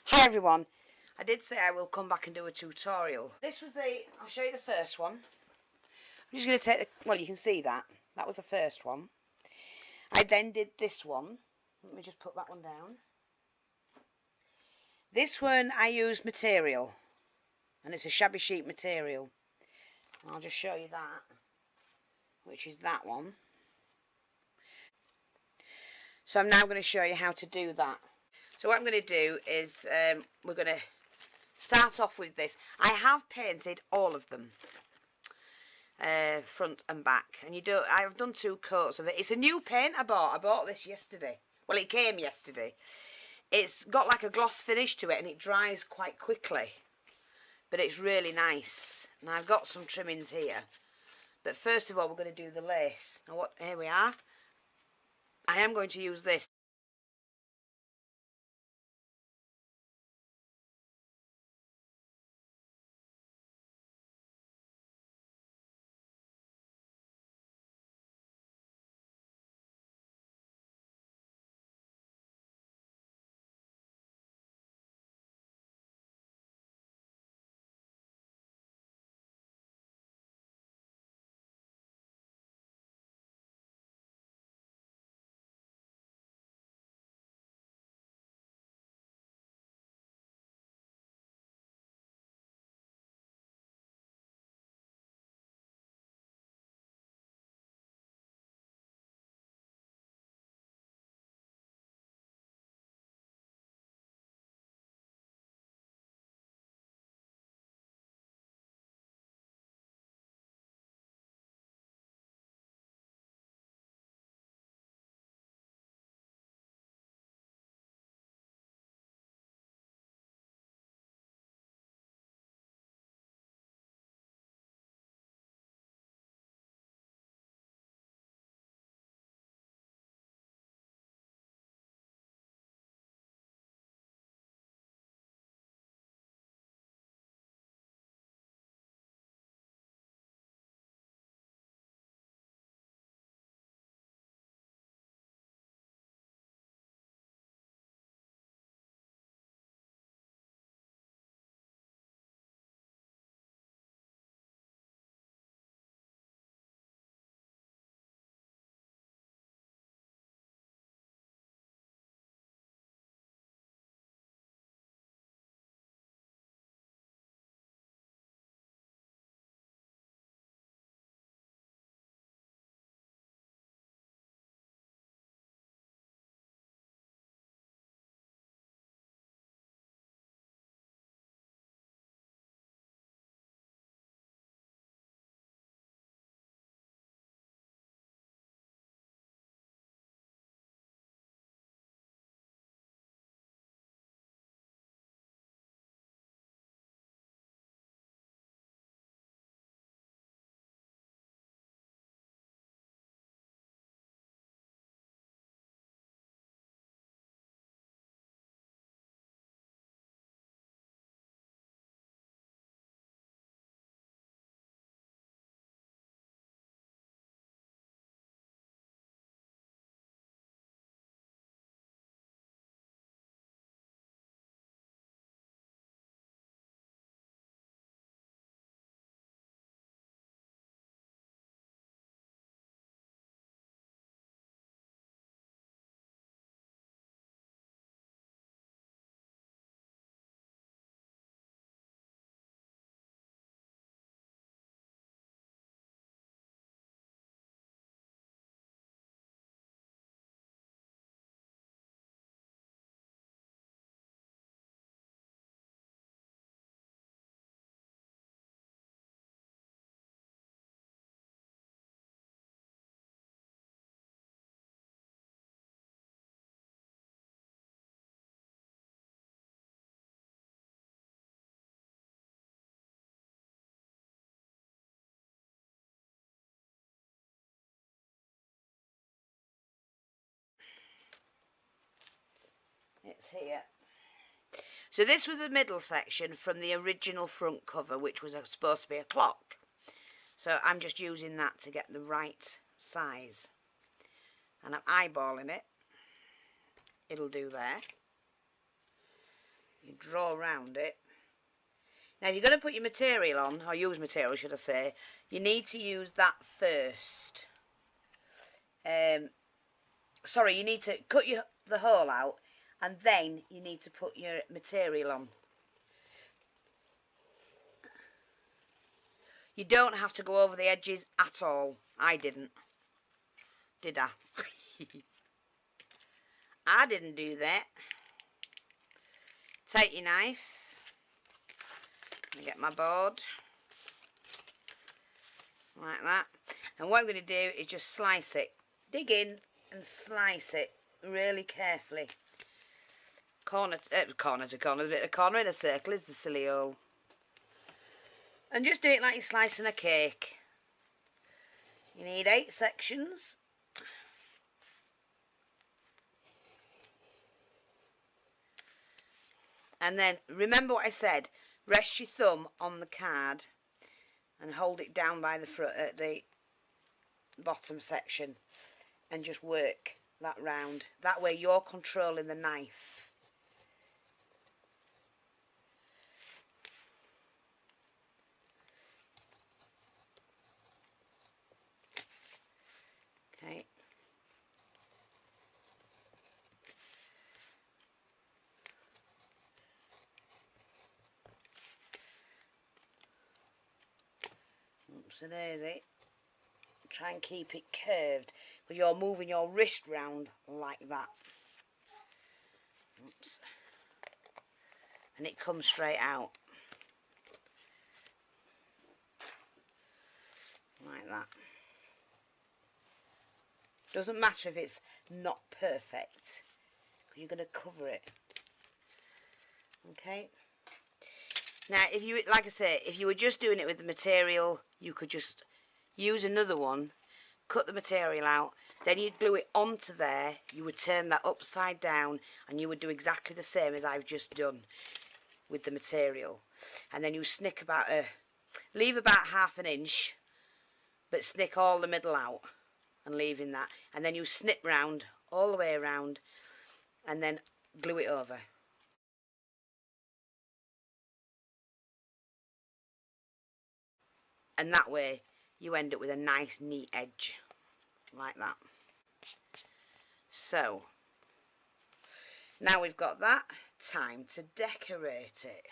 Hi everyone, I did say I will come back and do a tutorial. I'll show you the first one. I'm just going to take well, you can see that was the first one. I then did this one. Let me just put that one down. This one I used material, and it's a Shabby Chic material. And I'll just show you that, which is that one. So I'm now going to show you how to do that. So what I'm going to do is we're going to start off with this. I have painted all of them, front and back, and I've done 2 coats of it. It's a new paint I bought this yesterday. Well, it came yesterday. It's got like a gloss finish to it, and it dries quite quickly, but it's really nice. And I've got some trimmings here, but first of all we're going to do the lace. Now here we are. I am going to use this. It's here. So this was a middle section from the original front cover, which was supposed to be a clock. So I'm just using that to get the right size. And I'm eyeballing it. It'll do there. You draw around it. Now if you're going to put your material on, or use material should I say, you need to use that first. Sorry, you need to cut the hole out and then you need to put your material on. You don't have to go over the edges at all. I didn't. Did I? I didn't do that. Take your knife. Get my board. Like that. And what I'm going to do is just slice it. Dig in and slice it really carefully. Corner to corner, a bit of corner in a circle is the silly hole. And just do it like you're slicing a cake. You need 8 sections. And then, remember what I said, rest your thumb on the card and hold it down by the front at the bottom section and just work that round. That way you're controlling the knife. Okay. So there's it. Try and keep it curved because you're moving your wrist round like that. Oops. And it comes straight out. Like that. Doesn't matter if it's not perfect. You're going to cover it. Okay. Now, if you, like I say, if you were just doing it with the material, you could just use another one, cut the material out, then you'd glue it onto there, you would turn that upside down, and you would do exactly the same as I've just done with the material. And then you snick about leave about ½ an inch, but snick all the middle out, and leaving that. And then you snip round, all the way around, and then glue it over. And that way you end up with a nice neat edge like that. So now we've got that, time to decorate it.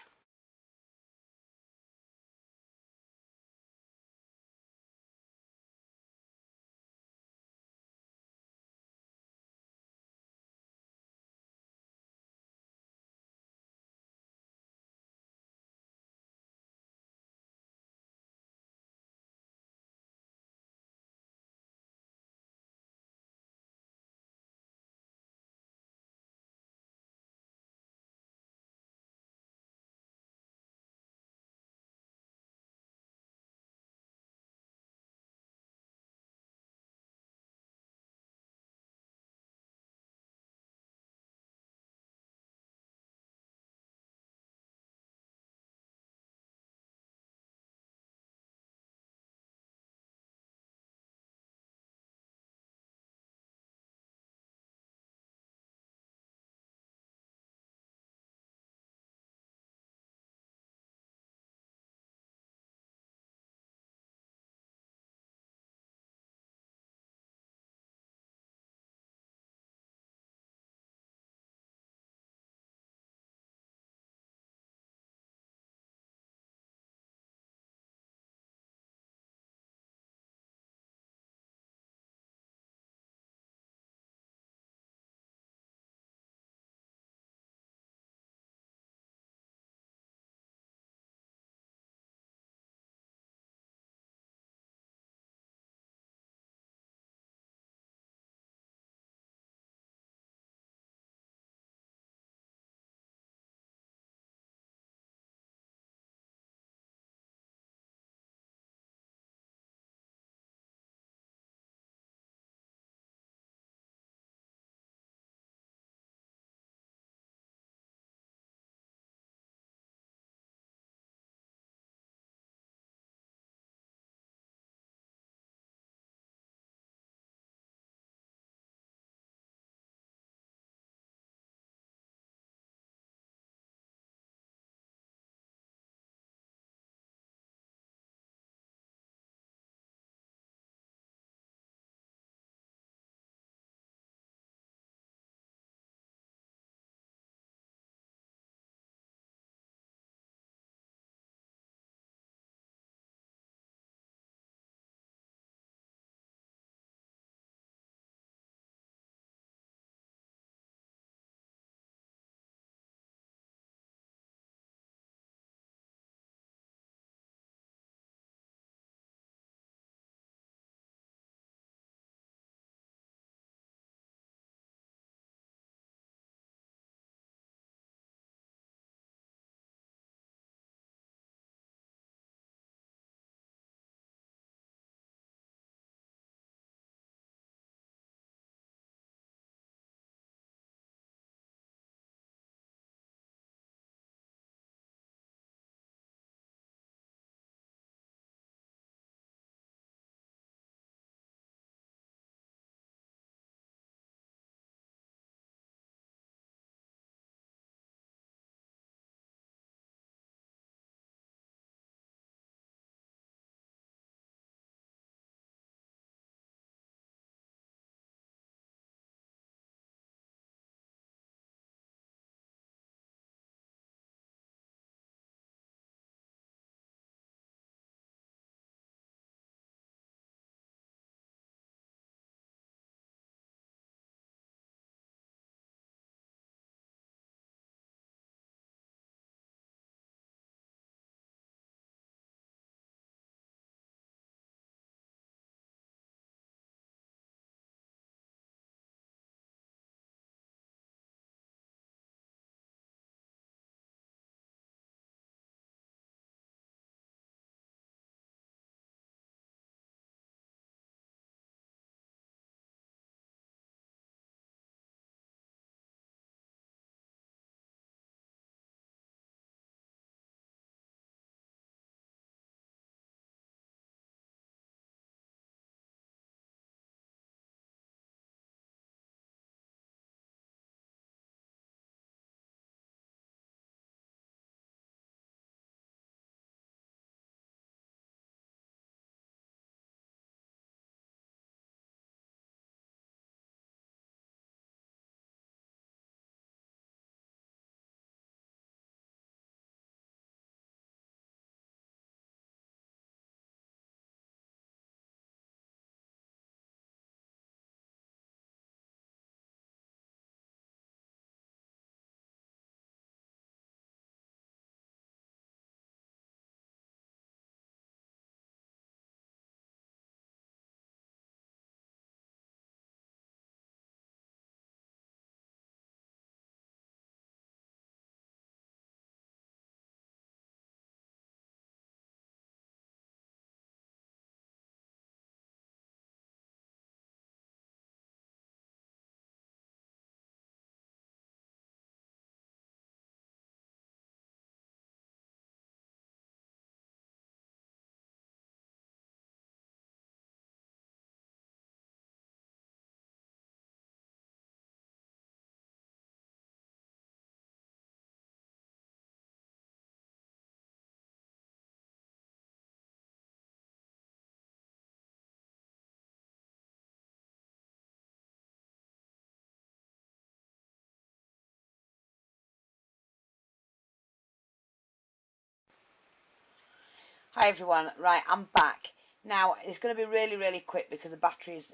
Hi everyone, right, I'm back. Now, it's going to be really, really quick because the battery's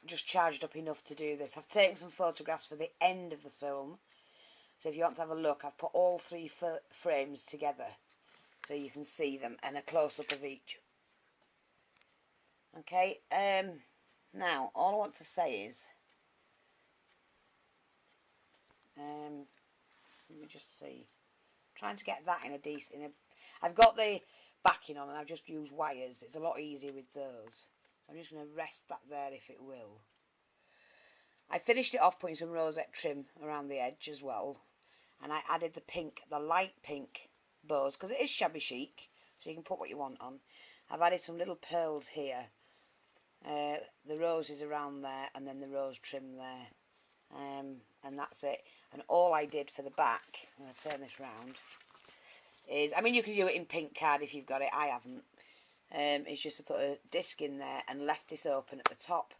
just charged up enough to do this. I've taken some photographs for the end of the film. So if you want to have a look, I've put all three frames together so you can see them and a close-up of each. Okay, now, all I want to say is, let me just see. I'm trying to get that in a decent, I've got the backing on and I've just used wires. It's a lot easier with those. I'm just going to rest that there if it will. I finished it off putting some rosette trim around the edge as well. And I added the pink, the light pink bows, because it is shabby chic, so you can put what you want on. I've added some little pearls here. The roses around there and then the rose trim there. And that's it. And all I did for the back, I'm going to turn this round, is, I mean, you can do it in pink card if you've got it. I haven't. It's just to put a disc in there and left this open at the top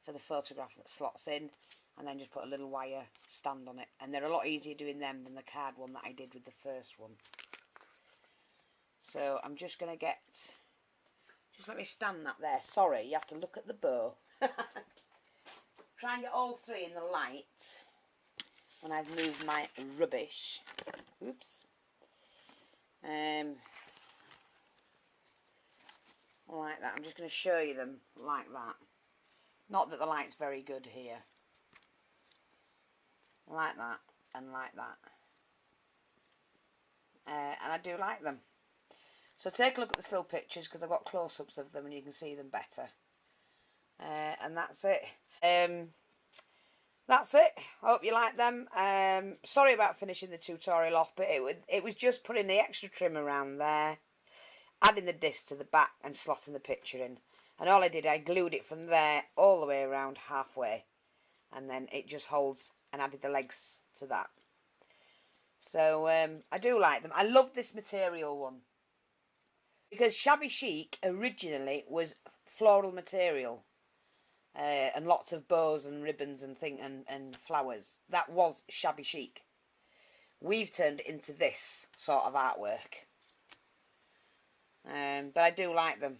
for the photograph that slots in, and then just put a little wire stand on it. And they're a lot easier doing them than the card one that I did with the first one. So I'm just going to get, just let me stand that there. Sorry, you have to look at the bow. Try and get all three in the light when I've moved my rubbish. Oops. Like that. I'm just going to show you them like that. Not that the light's very good here. Like that and like that. And I do like them. So take a look at the still pictures because I've got close-ups of them and you can see them better. And that's it. That's it. I hope you like them. Sorry about finishing the tutorial off, but it was just putting the extra trim around there, adding the disc to the back and slotting the picture in. And all I did, I glued it from there all the way around halfway. And then it just holds, and added the legs to that. So I do like them. I love this material one. Because Shabby Chic originally was floral material. And lots of bows and ribbons and and flowers. That was Shabby Chic. We've turned it into this sort of artwork. But I do like them.